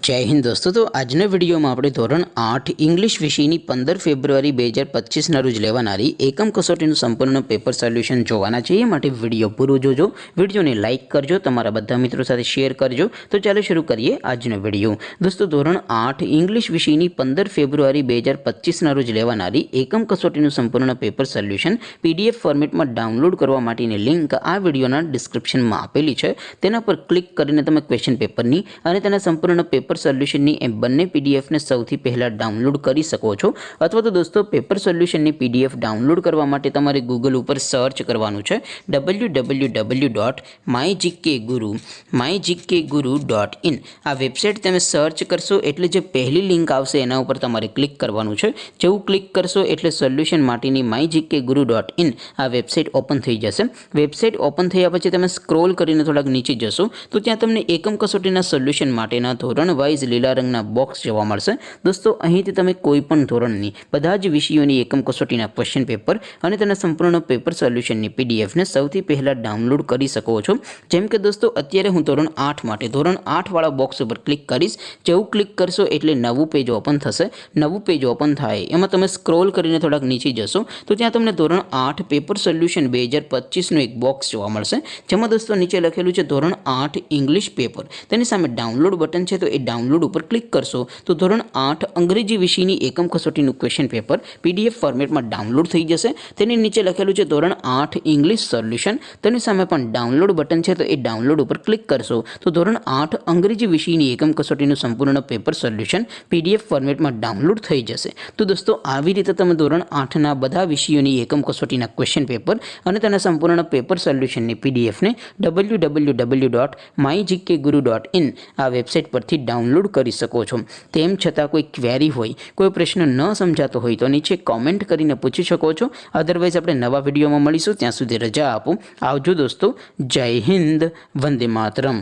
जय हिंद दोस्तों। तो આજના વિડીયોમાં આપણે ધોરણ 8 ઇંગ્લિશ વિષયની 15 ફેબ્રુઆરી 2025ના રોજ લેવાનારી એકમ કસોટીનું સંપૂર્ણ પેપર સોલ્યુશન જોવાના છે। એ માટે વિડીયો પૂરો જોજો, વિડીયોને લાઇક કરજો, તમારા બધા મિત્રો સાથે શેર કરજો। તો ચાલો શરૂ કરીએ આજનો વિડીયો। દોસ્તો ધોરણ 8 ઇંગ્લિશ વિષયની 15 ફેબ્રુઆરી 2025ના રોજ લેવાનારી એકમ કસોટીનું સંપૂર્ણ પેપર સોલ્યુશન પીડીએફ ફોર્મેટમાં ડાઉનલોડ કરવા માટેની લિંક આ વિડીયોના ડિસ્ક્રિપ્શનમાં આપેલી છે। તેના પર ક્લિક કરીને તમે ક્વેશ્ચન પેપરની અને તેના સંપૂર્ણ પેપર સોલ્યુશનની એ બંને પીડીએફને સૌથી પહેલાં ડાઉનલોડ કરી શકો છો। અથવા તો દોસ્તો પેપર સોલ્યુશનની પીડીએફ ડાઉનલોડ કરવા માટે તમારે ગૂગલ ઉપર સર્ચ કરવાનું છે www.mygkguru.in। આ વેબસાઇટ તમે સર્ચ કરશો એટલે જે પહેલી લિંક આવશે એના ઉપર તમારે ક્લિક કરવાનું છે। જેવું ક્લિક કરશો એટલે સોલ્યુશન માટેની mygkguru.in આ વેબસાઇટ ઓપન થઈ જશે। વેબસાઇટ ઓપન થયા પછી તમે સ્ક્રોલ કરીને થોડાક નીચે જશો તો ત્યાં તમને એકમ કસોટીના સોલ્યુશન માટેના ધોરણ વાઇઝ લીલા રંગના બોક્સ જોવા મળશે। દોસ્તો અહીંથી તમે કોઈ પણ ધોરણની બધા જ વિષયોની એકમ કસોટીના ક્વેશ્ચન પેપર અને તેના સંપૂર્ણ પેપર સોલ્યુશનની પીડીએફને સૌથી પહેલાં ડાઉનલોડ કરી શકો છો। જેમ કે દોસ્તો અત્યારે હું ધોરણ 8 માટે ધોરણ 8 વાળા બોક્સ ઉપર ક્લિક કરીશ। જેવું ક્લિક કરશો એટલે નવું પેજ ઓપન થશે। નવું પેજ ઓપન થાય એમાં તમે સ્ક્રોલ કરીને થોડાક નીચે જશો તો ત્યાં તમને ધોરણ 8 પેપર સોલ્યુશન 2025નું એક બોક્સ જોવા મળશે। જેમાં દોસ્તો નીચે લખેલું છે ધોરણ 8 ઇંગ્લિશ પેપર। તેની સામે ડાઉનલોડ બટન છે, તો એ ડાઉનલોડ ઉપર ક્લિક કરશો તો ધોરણ 8 અંગ્રેજી વિષયની એકમ કસોટીનું ક્વેશ્ચન પેપર પીડીએફ ફોર્મેટમાં ડાઉનલોડ થઈ જશે। તેની નીચે લખેલું છે ધોરણ 8 ઇંગ્લિશ સોલ્યુશન। તેની સામે પણ ડાઉનલોડ બટન છે, તો એ ડાઉનલોડ ઉપર ક્લિક કરશો તો ધોરણ 8 અંગ્રેજી વિષયની એકમ કસોટીનું સંપૂર્ણ પેપર સોલ્યુશન પીડીએફ ફોર્મેટમાં ડાઉનલોડ થઈ જશે। તો દોસ્તો આવી રીતે તમે ધોરણ 8ના બધા વિષયોની એકમ કસોટીના ક્વેશ્ચન પેપર અને તેના સંપૂર્ણ પેપર સોલ્યુશનની પીડીએફને www.mygkguru.in આ વેબસાઇટ પરથી ડાઉનલોડ કરી શકો છો। તેમ છતાં કોઈ ક્વેરી હોય, કોઈ પ્રશ્ન ન સમજાતો હોય તો નીચે કોમેન્ટ કરીને પૂછી શકો છો। અધરવાઇઝ આપણે નવા વિડીયોમાં મળીશું, ત્યાં સુધી રજા આપો। આવજો દોસ્તો, જય હિન્દ, વંદે માતરમ।